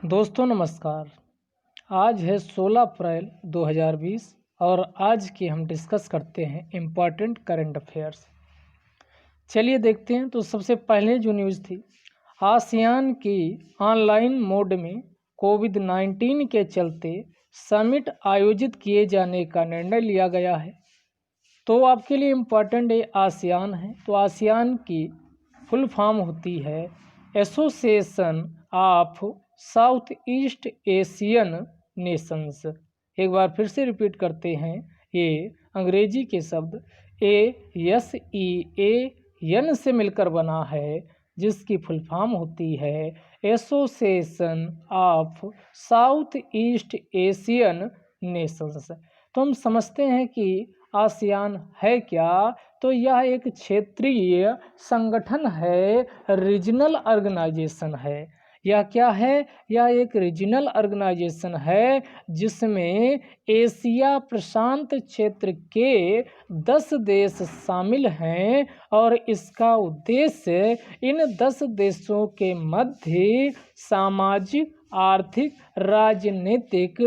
दोस्तों नमस्कार। आज है 16 अप्रैल 2020 और आज की हम डिस्कस करते हैं इम्पॉर्टेंट करंट अफेयर्स। चलिए देखते हैं। तो सबसे पहले जो न्यूज़ थी, आसियान की ऑनलाइन मोड में कोविड-19 के चलते समिट आयोजित किए जाने का निर्णय लिया गया है। तो आपके लिए इम्पॉर्टेंट ये आसियान है। तो आसियान की फुल फॉर्म होती है association of south east Asian Nations. एक बार फिर से रिपीट करते हैं, ये अंग्रेजी के शब्द ASEAN से मिलकर बना है, जिसकी फुल फॉर्म होती है association of south east Asian Nations. तो हम समझते हैं कि आसियान है क्या। तो यह एक क्षेत्रीय संगठन है, रीजनल ऑर्गेनाइजेशन है। यह क्या है? यह एक रीजनल ऑर्गेनाइजेशन है जिसमें एशिया प्रशांत क्षेत्र के 10 देश शामिल हैं और इसका उद्देश्य इन 10 देशों के मध्य सामाजिक, आर्थिक, राजनीतिक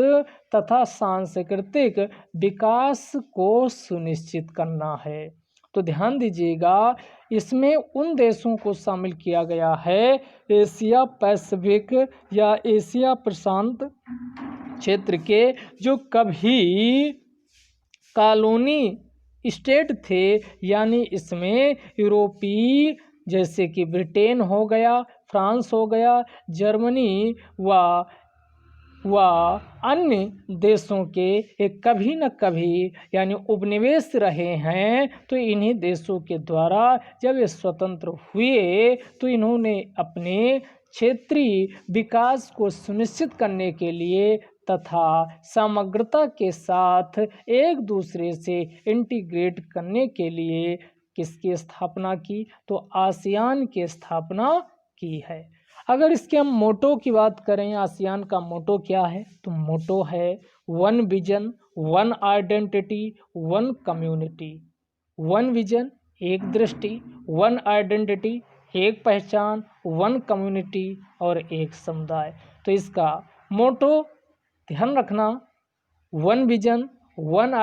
तथा सांस्कृतिक विकास को सुनिश्चित करना है। तो ध्यान दीजिएगा, इसमें उन देशों को शामिल किया गया है एशिया पैसिफिक या एशिया प्रशांत क्षेत्र के जो कभी कॉलोनी स्टेट थे, यानी इसमें यूरोपीय जैसे कि ब्रिटेन हो गया, फ्रांस हो गया, जर्मनी व अन्य देशों के एक कभी न कभी यानी उपनिवेश रहे हैं। तो इन्हीं देशों के द्वारा जब ये स्वतंत्र हुए तो इन्होंने अपने क्षेत्रीय विकास को सुनिश्चित करने के लिए तथा समग्रता के साथ एक दूसरे से इंटीग्रेट करने के लिए किसकी स्थापना की? तो आसियान की स्थापना की है। अगर इसके हम मोटो की बात करें, आसियान का मोटो क्या है? तो मोटो है one vision, one identity, one community. One vision एक दृष्टि, वन आइडेंटिटी एक पहचान, वन कम्युनिटी और एक समुदाय। तो इसका मोटो ध्यान रखना, one vision, one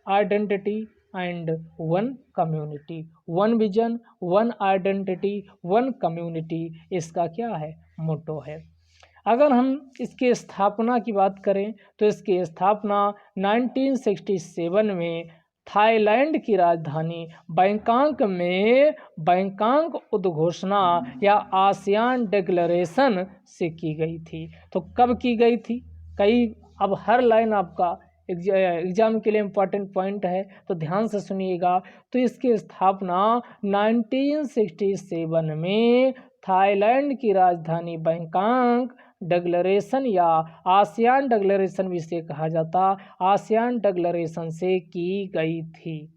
identity and one community. One vision, one identity, one community, इसका क्या है? मोटो है। अगर हम इसके स्थापना की बात करें तो इसकी स्थापना 1967 में थाईलैंड की राजधानी बैंकॉक में बैंकॉक उद्घोषणा या आसियान डिक्लेरेशन से की गई थी। तो कब की गई थी? अब हर लाइन आपका एग्जाम के लिए इम्पॉर्टेंट पॉइंट है, तो ध्यान से सुनिएगा। तो इसकी स्थापना 1967 में थाईलैंड की राजधानी बैंकॉक डिक्लेरेशन या आसियान डिक्लेरेशन भी इसे कहा जाता, आसियान डिक्लेरेशन से की गई थी।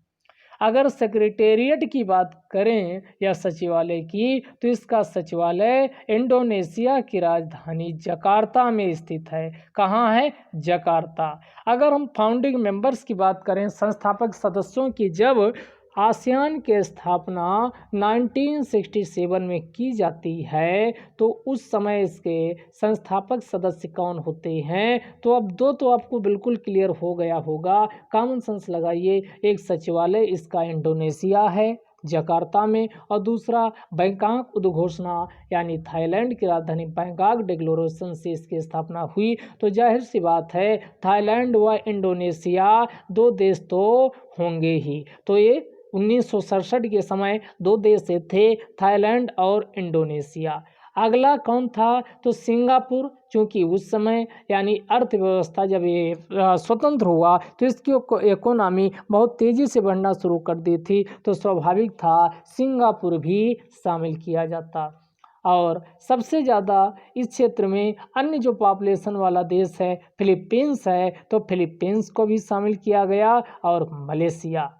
अगर सेक्रेटेरिएट की बात करें या सचिवालय की, तो इसका सचिवालय इंडोनेशिया की राजधानी जकार्ता में स्थित है। कहाँ है? जकार्ता। अगर हम फाउंडिंग मेंबर्स की बात करें, संस्थापक सदस्यों की, जब आसियान की स्थापना 1967 में की जाती है तो उस समय इसके संस्थापक सदस्य कौन होते हैं? तो अब दो तो आपको बिल्कुल क्लियर हो गया होगा, कॉमन सेंस लगाइए। एक सचिवालय इसका इंडोनेशिया है जकार्ता में, और दूसरा बैंकॉक उद्घोषणा यानी थाईलैंड की राजधानी बैंकॉक डिक्लेरेशन से इसकी स्थापना हुई। तो जाहिर सी बात है, थाईलैंड व इंडोनेशिया दो देश तो होंगे ही। तो ये 1967 के समय दो देश थे, थाईलैंड और इंडोनेशिया। अगला कौन था? तो सिंगापुर, क्योंकि उस समय यानी अर्थव्यवस्था जब ये स्वतंत्र हुआ तो इसकी इकोनॉमी बहुत तेज़ी से बढ़ना शुरू कर दी थी, तो स्वाभाविक था सिंगापुर भी शामिल किया जाता। और सबसे ज़्यादा इस क्षेत्र में अन्य जो पॉपुलेशन वाला देश है फिलीपींस है, तो फिलीपींस को भी शामिल किया गया, और मलेशिया।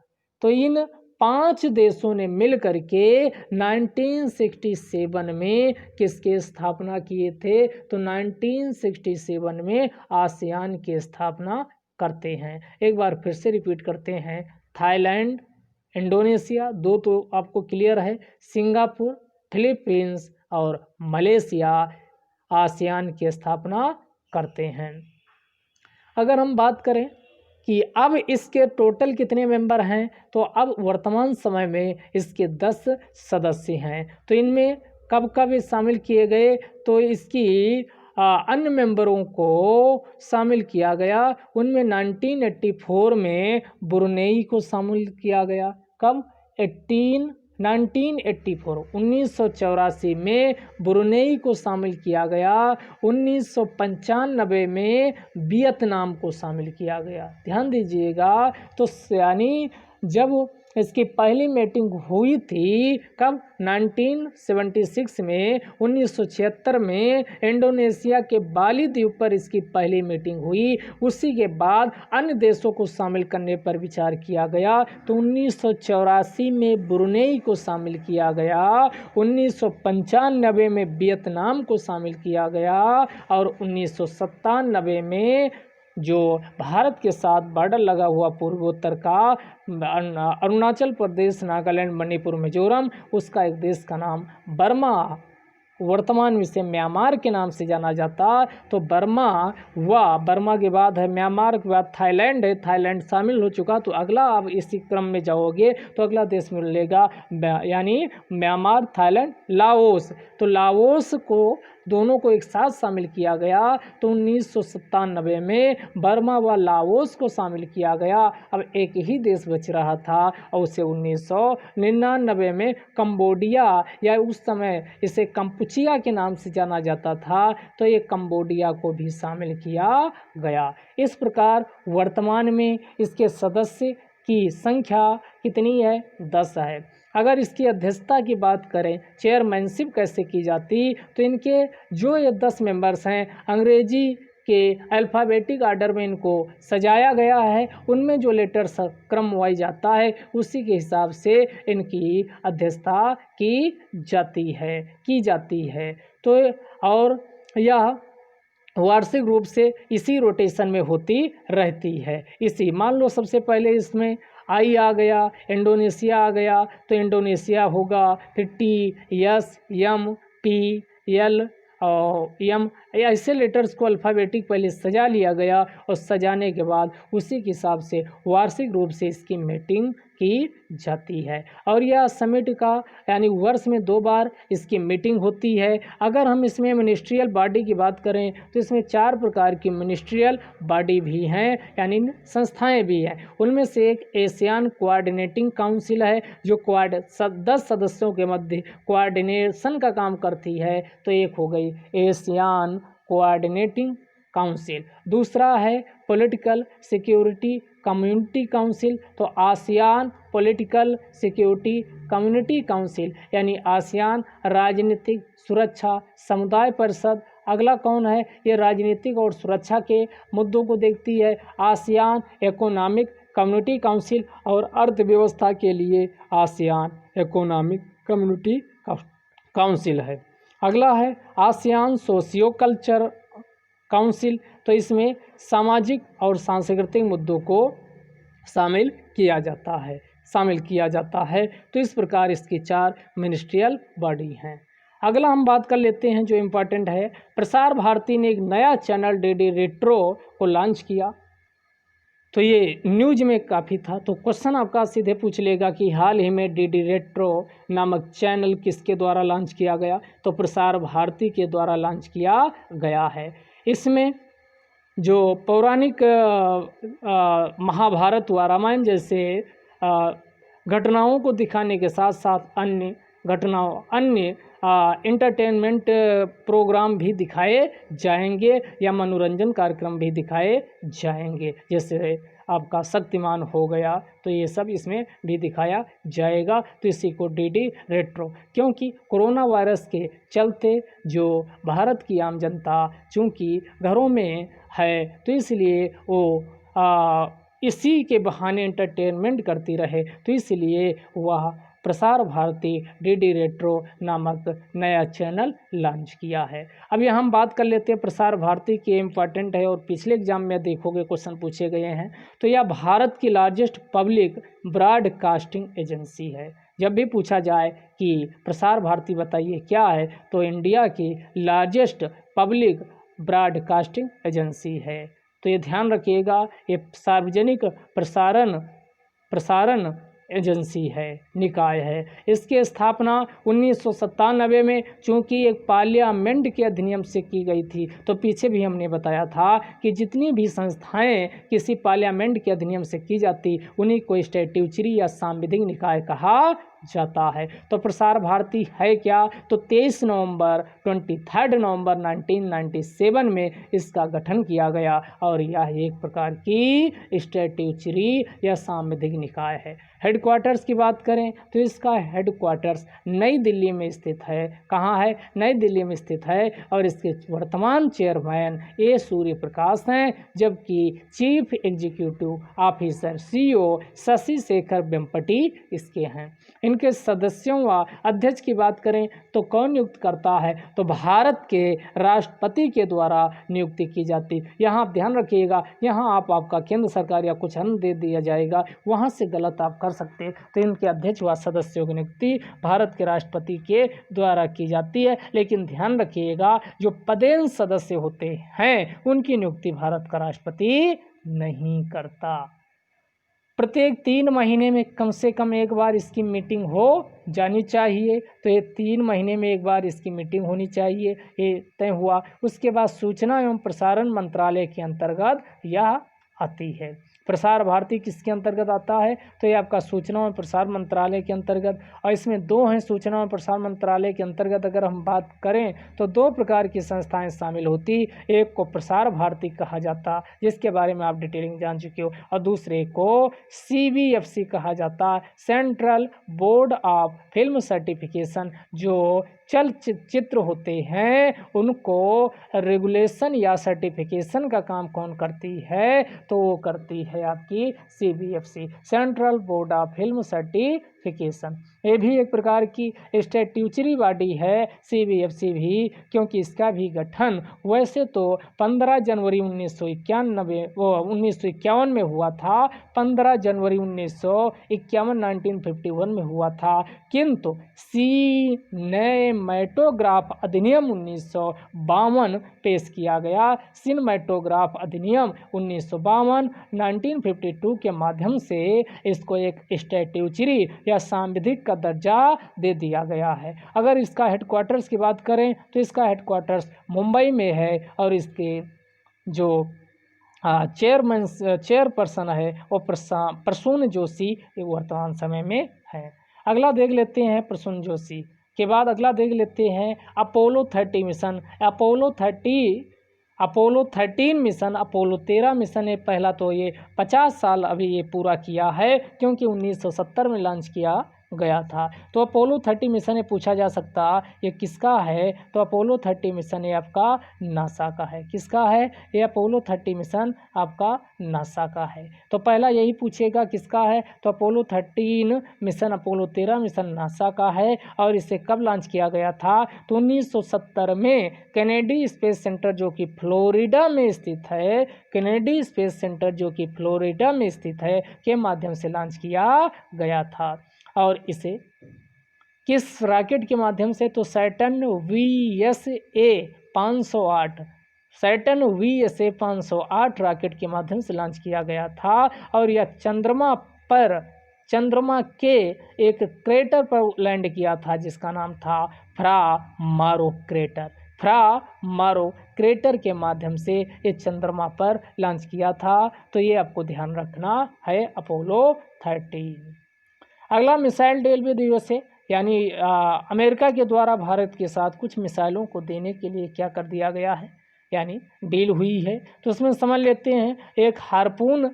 तो इन 5 देशों ने मिल करके 1967 में किसकी स्थापना किए थे? तो 1967 में आसियान की स्थापना करते हैं। एक बार फिर से रिपीट करते हैं, थाईलैंड, इंडोनेशिया दो तो आपको क्लियर है, सिंगापुर, फिलीपींस और मलेशिया आसियान की स्थापना करते हैं। अगर हम बात करें कि अब इसके टोटल कितने मेंबर हैं, तो अब वर्तमान समय में इसके 10 सदस्य हैं। तो इनमें कब कब शामिल किए गए, तो इसकी अन्य मेंबरों को शामिल किया गया। उनमें 1984 में ब्रुनेई को शामिल किया गया। कब? 1984 में ब्रुनेई को शामिल किया गया। 1995 में वियतनाम को शामिल किया गया। ध्यान दीजिएगा, तो यानी जब इसकी पहली मीटिंग हुई थी कब? 1976 में। 1976 में इंडोनेशिया के बाली द्वीप पर इसकी पहली मीटिंग हुई। उसी के बाद अन्य देशों को शामिल करने पर विचार किया गया। तो 1984 में ब्रुनेई को शामिल किया गया, 1995 में वियतनाम को शामिल किया गया और 1997 में जो भारत के साथ बॉर्डर लगा हुआ पूर्वोत्तर का अरुणाचल प्रदेश, नागालैंड, मणिपुर, मिजोरम, उसका एक देश का नाम बर्मा, वर्तमान में इसे म्यांमार के नाम से जाना जाता। तो बर्मा के बाद है म्यांमार, के बाद थाईलैंड है, थाईलैंड शामिल हो चुका। तो अगला आप इसी क्रम में जाओगे तो अगला देश मिलेगा यानी म्यांमार, थाईलैंड, लाओस। तो लाओस को दोनों को एक साथ शामिल किया गया। तो 1997 में बर्मा व लाओस को शामिल किया गया। अब एक ही देश बच रहा था और उसे 1999 में कंबोडिया, या उस समय इसे कंपुचिया के नाम से जाना जाता था, तो ये कंबोडिया को भी शामिल किया गया। इस प्रकार वर्तमान में इसके सदस्य की संख्या कितनी है? 10 है। अगर इसकी अध्यक्षता की बात करें, चेयरमैनशिप कैसे की जाती, तो इनके जो ये 10 मेंबर्स हैं, अंग्रेजी के अल्फ़ाबेटिक आर्डर में इनको सजाया गया है। उनमें जो लेटर्स क्रम वाइज जाता है उसी के हिसाब से इनकी अध्यक्षता की जाती है। तो और यह वार्षिक रूप से इसी रोटेशन में होती रहती है। इसी मान लो सबसे पहले इसमें आई आ गया, इंडोनेशिया आ गया, तो इंडोनेशिया होगा, फिर T, S, M, P, L और एम, ऐसे लेटर्स को अल्फ़ाबेटिक पहले सजा लिया गया और सजाने के बाद उसी के हिसाब से वार्षिक रूप से इसकी मीटिंग की जाती है। और यह समिट का यानी वर्ष में 2 बार इसकी मीटिंग होती है। अगर हम इसमें मिनिस्ट्रियल बॉडी की बात करें तो इसमें 4 प्रकार की मिनिस्ट्रियल बॉडी भी हैं, यानी संस्थाएं भी हैं। उनमें से एक एशियान कोऑर्डिनेटिंग काउंसिल है जो 10 सदस्यों के मध्य कोऑर्डिनेशन का काम करती है। तो एक हो गई एशियान कोऑर्डिनेटिंग काउंसिल। दूसरा है पॉलिटिकल सिक्योरिटी कम्युनिटी काउंसिल, तो ASEAN political security community council यानी आसियान राजनीतिक सुरक्षा समुदाय परिषद। अगला कौन है? ये राजनीतिक और सुरक्षा के मुद्दों को देखती है। आसियान इकोनॉमिक कम्युनिटी काउंसिल और अर्थव्यवस्था के लिए आसियान इकोनॉमिक कम्युनिटी काउंसिल है। अगला है आसियान सोशियो कल्चर काउंसिल, तो इसमें सामाजिक और सांस्कृतिक मुद्दों को शामिल किया जाता है। तो इस प्रकार इसकी 4 मिनिस्ट्रियल बॉडी हैं। अगला हम बात कर लेते हैं जो इम्पोर्टेंट है, प्रसार भारती ने एक नया चैनल डीडी रेट्रो को लॉन्च किया। तो ये न्यूज में काफ़ी था। तो क्वेश्चन आपका सीधे पूछ लेगा कि हाल ही में डीडी रेट्रो नामक चैनल किसके द्वारा लॉन्च किया गया? तो प्रसार भारती के द्वारा लॉन्च किया गया है। इसमें जो पौराणिक महाभारत व रामायण जैसे घटनाओं को दिखाने के साथ साथ अन्य इंटरटेनमेंट प्रोग्राम भी दिखाए जाएंगे या मनोरंजन कार्यक्रम भी दिखाए जाएंगे। जैसे आपका शक्तिमान हो गया, तो ये सब इसमें भी दिखाया जाएगा। तो इसी को डीडी रेट्रो, क्योंकि कोरोना वायरस के चलते जो भारत की आम जनता चूँकि घरों में है, तो इसलिए वो इसी के बहाने एंटरटेनमेंट करती रहे, तो इसलिए वह प्रसार भारती डीडी रेट्रो नामक नया चैनल लॉन्च किया है। अब यहाँ हम बात कर लेते हैं प्रसार भारती के इम्पॉर्टेंट है और पिछले एग्जाम में देखोगे क्वेश्चन पूछे गए हैं। तो यह भारत की लार्जेस्ट पब्लिक ब्रॉडकास्टिंग एजेंसी है। जब भी पूछा जाए कि प्रसार भारती बताइए क्या है, तो इंडिया की लार्जेस्ट पब्लिक ब्रॉडकास्टिंग एजेंसी है। तो ये ध्यान रखिएगा, ये सार्वजनिक प्रसारण प्रसारण एजेंसी है, निकाय है। इसकी स्थापना 1997 में चूंकि एक पार्लियामेंट के अधिनियम से की गई थी। तो पीछे भी हमने बताया था कि जितनी भी संस्थाएं किसी पार्लियामेंट के अधिनियम से की जाती उन्हीं को स्टैट्यूटरी या सांविधिक निकाय कहा जाता है। तो प्रसार भारती है क्या, तो 23 नवंबर 1997 में इसका गठन किया गया और यह एक प्रकार की स्टैट्यूटरी या सांविधिक निकाय है। हेडक्वार्टर्स की बात करें तो इसका हेडक्वार्टर्स नई दिल्ली में स्थित है। कहाँ है, नई दिल्ली में स्थित है। और इसके वर्तमान चेयरमैन ए सूर्य प्रकाश हैं, जबकि chief executive officer CEO Shashi Shekhar Vempati इसके हैं। इनके सदस्यों व अध्यक्ष की बात करें तो कौन नियुक्त करता है, तो भारत के राष्ट्रपति के द्वारा नियुक्ति की जाती। यहाँ आप ध्यान रखिएगा, यहाँ आपका केंद्र सरकार या कुछ अन्य दे दिया जाएगा, वहाँ से गलत आप कर सकते। तो इनके अध्यक्ष व सदस्यों की नियुक्ति भारत के राष्ट्रपति के द्वारा की जाती है। लेकिन ध्यान रखिएगा, जो पदेन सदस्य होते हैं उनकी नियुक्ति भारत का राष्ट्रपति नहीं करता। प्रत्येक 3 महीने में कम से कम एक बार इसकी मीटिंग हो जानी चाहिए। तो ये 3 महीने में एक बार इसकी मीटिंग होनी चाहिए, ये तय हुआ। उसके बाद सूचना एवं प्रसारण मंत्रालय के अंतर्गत यह आती है। प्रसार भारती किसके अंतर्गत आता है, तो ये आपका सूचना एवं प्रसार मंत्रालय के अंतर्गत। और इसमें 2 हैं सूचना एवं प्रसार मंत्रालय के अंतर्गत। अगर हम बात करें तो 2 प्रकार की संस्थाएं शामिल होती। एक को प्रसार भारती कहा जाता, जिसके बारे में आप डिटेलिंग जान चुके हो, और दूसरे को CBFC कहा जाता, central board of film certification. जो चलचित्र होते हैं उनको रेगुलेशन या सर्टिफिकेशन का काम कौन करती है, तो वो करती है आपकी CBFC, central board of film certification. ये भी एक प्रकार की स्टैट्यूटरी बॉडी है CBFC भी, क्योंकि इसका भी गठन वैसे तो 15 जनवरी 1951 में हुआ था। 15 जनवरी 1951 में हुआ था, किंतु सिनेमैटोग्राफ अधिनियम 1952 पेश किया गया। सिनेमैटोग्राफ अधिनियम 1952 के माध्यम से इसको एक स्टैट्यूटरी या सांविधिक का दर्जा दे दिया गया है। अगर इसका हेडक्वार्टर्स की बात करें तो इसका हेडक्वार्टर्स मुंबई में है और इसके जो चेयरपर्सन है वो प्रसून जोशी वर्तमान समय में है। अगला देख लेते हैं प्रसून जोशी के बाद अगला देख लेते हैं Apollo 30 mission. Apollo 13 mission, Apollo 13 mission है पहला। तो ये 50 साल अभी ये पूरा किया है, क्योंकि 1970 में लॉन्च किया गया था। तो अपोलो 30 मिशन ये पूछा जा सकता ये किसका है, तो अपोलो 30 मिशन ये आपका नासा का है। किसका है, ये अपोलो 30 मिशन आपका नासा का है। तो पहला यही पूछेगा किसका है, तो Apollo 13 mission, Apollo 13 mission NASA का है। और इसे कब लॉन्च किया गया था, तो 1970 में कैनेडी स्पेस सेंटर जो कि फ्लोरिडा में स्थित है, कैनेडी स्पेस सेंटर जो कि फ्लोरिडा में स्थित है के माध्यम से लॉन्च किया गया था। और इसे किस रॉकेट के माध्यम से, तो Saturn VSA 508, Saturn VSA 508 rocket के माध्यम से लॉन्च किया गया था। और यह चंद्रमा के एक क्रेटर पर लैंड किया था जिसका नाम था फ्रा मारो क्रेटर। फ्रा मारो क्रेटर के माध्यम से ये चंद्रमा पर लॉन्च किया था। तो ये आपको ध्यान रखना है अपोलो 13। अगला मिसाइल डेल दिवस है, यानी अमेरिका के द्वारा भारत के साथ कुछ मिसाइलों को देने के लिए क्या कर दिया गया है, यानी डील हुई है। तो उसमें समझ लेते हैं, एक हार्पून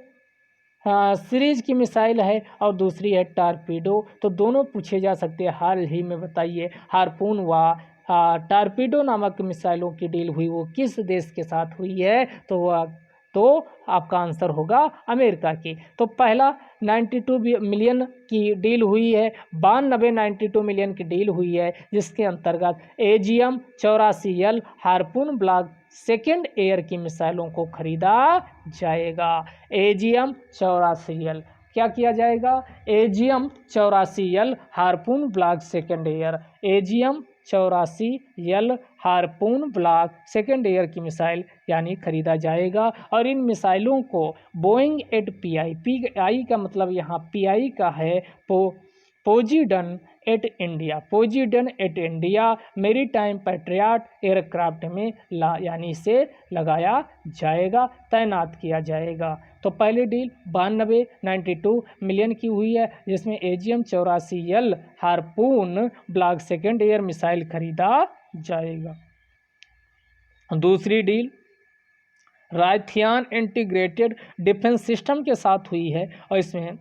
सीरीज की मिसाइल है और दूसरी है टारपीडो। तो दोनों पूछे जा सकते हैं। हाल ही में बताइए हार्पून व टारपीडो नामक मिसाइलों की डील हुई वो किस देश के साथ हुई है, तो आपका आंसर होगा अमेरिका की। तो पहला 92 मिलियन की डील हुई है, 92 मिलियन की डील हुई है, जिसके अंतर्गत AGM 84L harpoon block second air की मिसाइलों को खरीदा जाएगा। AGM 84L क्या किया जाएगा? AGM-84L harpoon block second year, AGM-84L harpoon block second year की मिसाइल यानी खरीदा जाएगा। और इन मिसाइलों को बोइंग एट PI, PI का मतलब यहाँ PI का है पोजीडन एट इंडिया, पोजीडन एट इंडिया मेरी टाइम पैट्रियाट एयरक्राफ्ट में यानी इसे लगाया जाएगा, तैनात किया जाएगा। तो पहली डील 92 मिलियन की हुई है, जिसमें AGM-84L harpoon block second year missile खरीदा जाएगा। दूसरी डील रायथियान इंटीग्रेटेड डिफेंस सिस्टम के साथ हुई है और इसमें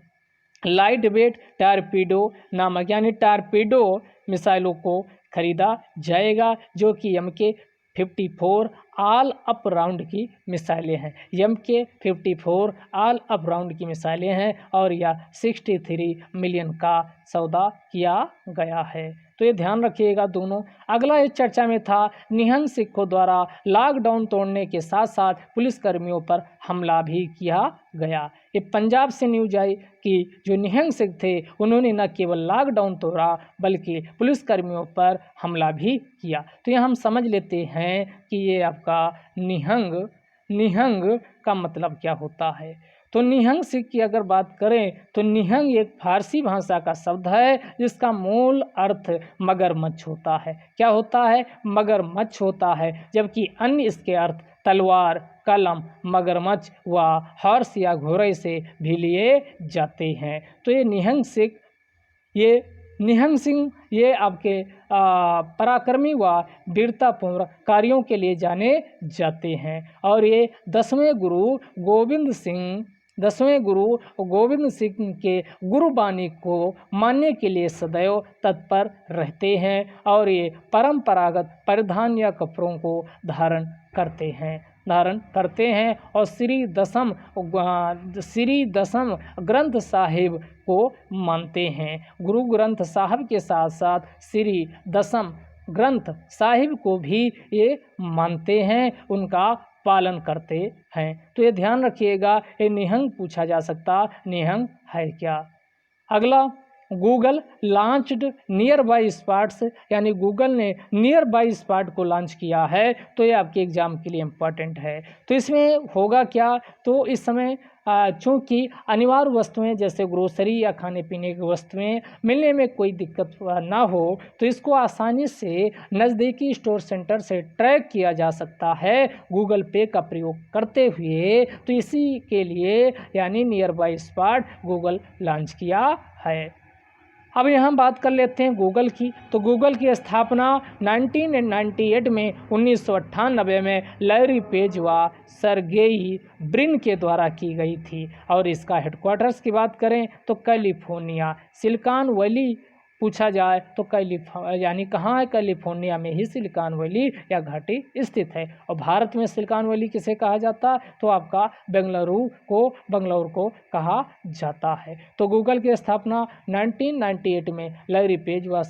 लाइट वेट टारपीडो नामक यानी टारपीडो मिसाइलों को खरीदा जाएगा, जो कि MK-54 ऑल अप राउंड की मिसाइलें हैं। MK-54 ऑल अप राउंड की मिसाइलें हैं और यह 63 मिलियन का सौदा किया गया है। तो ये ध्यान रखिएगा दोनों। अगला इस चर्चा में था निहंग सिखों द्वारा लॉकडाउन तोड़ने के साथ साथ पुलिसकर्मियों पर हमला भी किया गया। ये पंजाब से न्यूज आई कि जो निहंग सिख थे उन्होंने न केवल लॉकडाउन तोड़ा बल्कि पुलिसकर्मियों पर हमला भी किया। तो ये हम समझ लेते हैं कि ये आपका निहंग का मतलब क्या होता है। तो निहंग सिख की अगर बात करें तो निहंग एक फारसी भाषा का शब्द है जिसका मूल अर्थ मगरमच्छ होता है। क्या होता है? मगरमच्छ होता है, जबकि अन्य इसके अर्थ तलवार, कलम, मगरमच्छ व हॉर्स या घोड़े से भी लिए जाते हैं। तो ये निहंग सिंह ये आपके पराक्रमी व वीरतापूर्ण कार्यों के लिए जाने जाते हैं। और ये 10वें गुरु गोविंद सिंह के गुरुबानी को मानने के लिए सदैव तत्पर रहते हैं और ये परंपरागत परिधान या कपड़ों को धारण करते हैं और श्री दसम ग्रंथ साहिब को मानते हैं। गुरु ग्रंथ साहिब के साथ साथ श्री दसम ग्रंथ साहिब को भी ये मानते हैं, उनका पालन करते हैं। तो ये ध्यान रखिएगा, ये निहंग पूछा जा सकता, निहंग है क्या। अगला Google launched near by spots, यानी गूगल ने नियर बाई स्पॉट को लॉन्च किया है। तो ये आपके एग्जाम के लिए इम्पॉर्टेंट है। तो इसमें होगा क्या, तो इस समय चूँकि अनिवार्य वस्तुएं जैसे ग्रोसरी या खाने पीने की वस्तुएं मिलने में कोई दिक्कत ना हो, तो इसको आसानी से नज़दीकी स्टोर सेंटर से ट्रैक किया जा सकता है गूगल पे का प्रयोग करते हुए। तो इसी के लिए यानी near by spot Google launch किया है। अब यहाँ बात कर लेते हैं गूगल की। तो गूगल की स्थापना 1998 में 1998 में लैरी पेज व सर्गेई ब्रिन के द्वारा की गई थी और इसका हेडक्वार्टर्स की बात करें तो कैलिफोर्निया सिलिकॉन वैली पूछा जाए तो यानी कहाँ है, कैलिफोर्निया में ही सिलिकॉन वैली या घाटी स्थित है। और भारत में सिलिकॉन वैली किसे कहा जाता है, तो आपका बेंगलुरु को कहा जाता है। तो गूगल की स्थापना 1998 में लैरी पेज व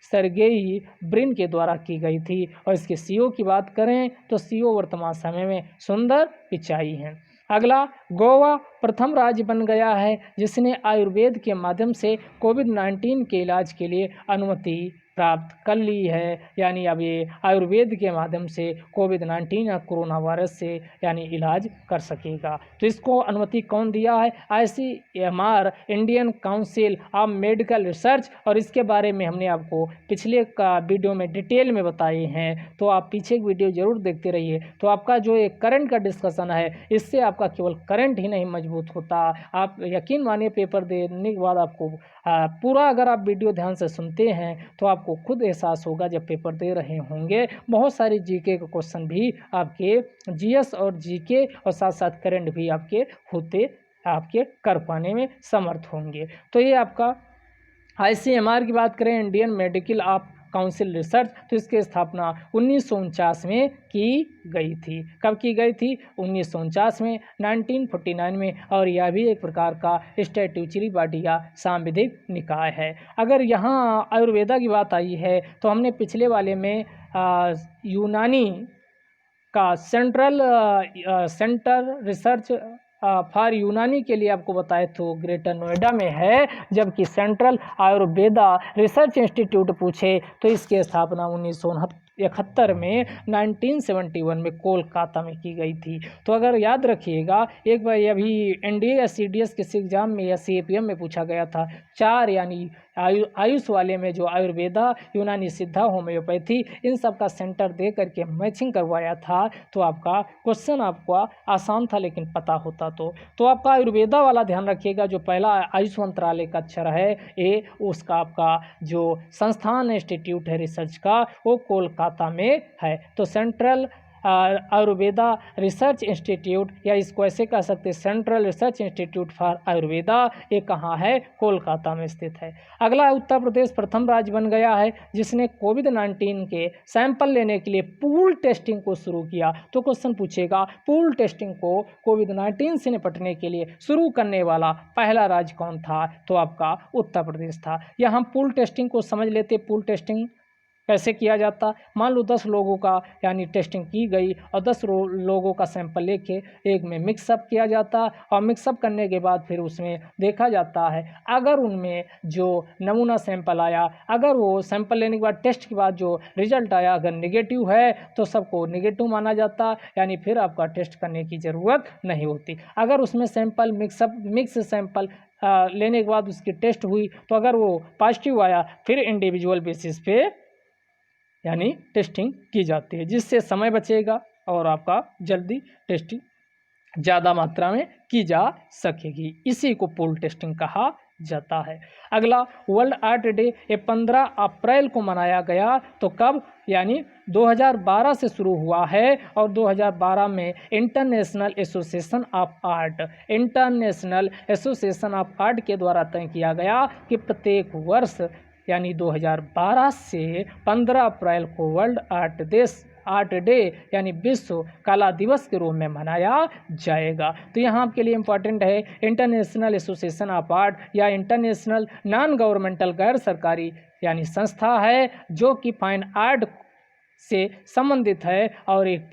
सर्गेई ब्रिन के द्वारा की गई थी। और इसके CEO की बात करें तो CEO वर्तमान समय में सुंदर पिचाई हैं। अगला गोवा प्रथम राज्य बन गया है जिसने आयुर्वेद के माध्यम से कोविड-19 के इलाज के लिए अनुमति प्राप्त कर ली है। यानी अब ये आयुर्वेद के माध्यम से कोविड-19 या कोरोना वायरस से यानी इलाज कर सकेगा। तो इसको अनुमति कौन दिया है? ICMR Indian council of medical research. और इसके बारे में हमने आपको पिछले का वीडियो में डिटेल में बताए हैं, तो आप पीछे की वीडियो जरूर देखते रहिए। तो आपका जो एक करंट का डिस्कशन है, इससे आपका केवल करंट ही नहीं मजबूत होता, आप यकीन मानिए पेपर देने के बाद आपको पूरा अगर आप वीडियो ध्यान से सुनते हैं तो आपको खुद एहसास होगा जब पेपर दे रहे होंगे, बहुत सारी जीके के क्वेश्चन भी आपके GS और GK और साथ साथ करंट भी आपके कर पाने में समर्थ होंगे। तो ये आपका ICMR की बात करें, Indian medical of council research, तो इसकी स्थापना 1949 में की गई थी। कब की गई थी? 1949 में, 1949 में। और यह भी एक प्रकार का स्टैट्यूटरी बॉडी या सांविधिक निकाय है। अगर यहाँ आयुर्वेदा की बात आई है तो हमने पिछले वाले में यूनानी का सेंटर रिसर्च फॉर यूनानी के लिए आपको बताए तो ग्रेटर नोएडा में है, जबकि सेंट्रल आयुर्वेदा रिसर्च इंस्टीट्यूट पूछे तो इसकी स्थापना 1971 में 1971 में कोलकाता में की गई थी। तो अगर याद रखिएगा, एक बार अभी एनडीए या सीडीएस के एग्जाम में या सीएपीएम में पूछा गया था, 4 यानी आयुष वाले में जो आयुर्वेदा, यूनानी सिद्धा, होम्योपैथी, इन सब का सेंटर दे करके मैचिंग करवाया था। तो आपका क्वेश्चन आपका आसान था लेकिन पता होता तो आपका आयुर्वेदा वाला ध्यान रखिएगा, जो पहला आयुष मंत्रालय का अक्षर है ए, उसका आपका जो संस्थान इंस्टीट्यूट है रिसर्च का वो कोलकाता में है। तो सेंट्रल आयुर्वेदा रिसर्च इंस्टीट्यूट, या इसको ऐसे कह सकते हैं central research institute for Ayurveda, ये कहाँ है? कोलकाता में स्थित है। अगला, उत्तर प्रदेश प्रथम राज्य बन गया है जिसने कोविड-19 के सैंपल लेने के लिए पूल टेस्टिंग को शुरू किया। तो क्वेश्चन पूछेगा, पूल टेस्टिंग को कोविड-19 से निपटने के लिए शुरू करने वाला पहला राज्य कौन था? तो आपका उत्तर प्रदेश था। या हम पूल टेस्टिंग को समझ लेते, पूल टेस्टिंग कैसे किया जाता। मान लो 10 लोगों का यानी टेस्टिंग की गई और 10 लोगों का सैंपल लेके एक में मिक्सअप किया जाता, और मिक्सअप करने के बाद फिर उसमें देखा जाता है, अगर उनमें जो नमूना सैंपल आया, अगर वो सैंपल लेने के बाद टेस्ट के बाद जो रिजल्ट आया अगर नेगेटिव है तो सबको नेगेटिव माना जाता, यानी फिर आपका टेस्ट करने की ज़रूरत नहीं होती। अगर उसमें सैंपल मिक्स सैंपल लेने के बाद उसकी टेस्ट हुई तो अगर वो पॉजिटिव आया फिर इंडिविजुअल बेसिस पे यानी टेस्टिंग की जाती है, जिससे समय बचेगा और आपका जल्दी टेस्टिंग ज़्यादा मात्रा में की जा सकेगी। इसी को पूल टेस्टिंग कहा जाता है। अगला, वर्ल्ड आर्ट डे ये 15 अप्रैल को मनाया गया। तो कब? यानी 2012 से शुरू हुआ है और 2012 में इंटरनेशनल एसोसिएशन ऑफ आर्ट के द्वारा तय किया गया कि प्रत्येक वर्ष यानी 2012 से 15 अप्रैल को वर्ल्ड आर्ट डे यानी विश्व कला दिवस के रूप में मनाया जाएगा। तो यहाँ आपके लिए इम्पॉर्टेंट है इंटरनेशनल एसोसिएशन ऑफ आर्ट या इंटरनेशनल नॉन गवर्नमेंटल गैर सरकारी यानी संस्था है जो कि फाइन आर्ट से संबंधित है और एक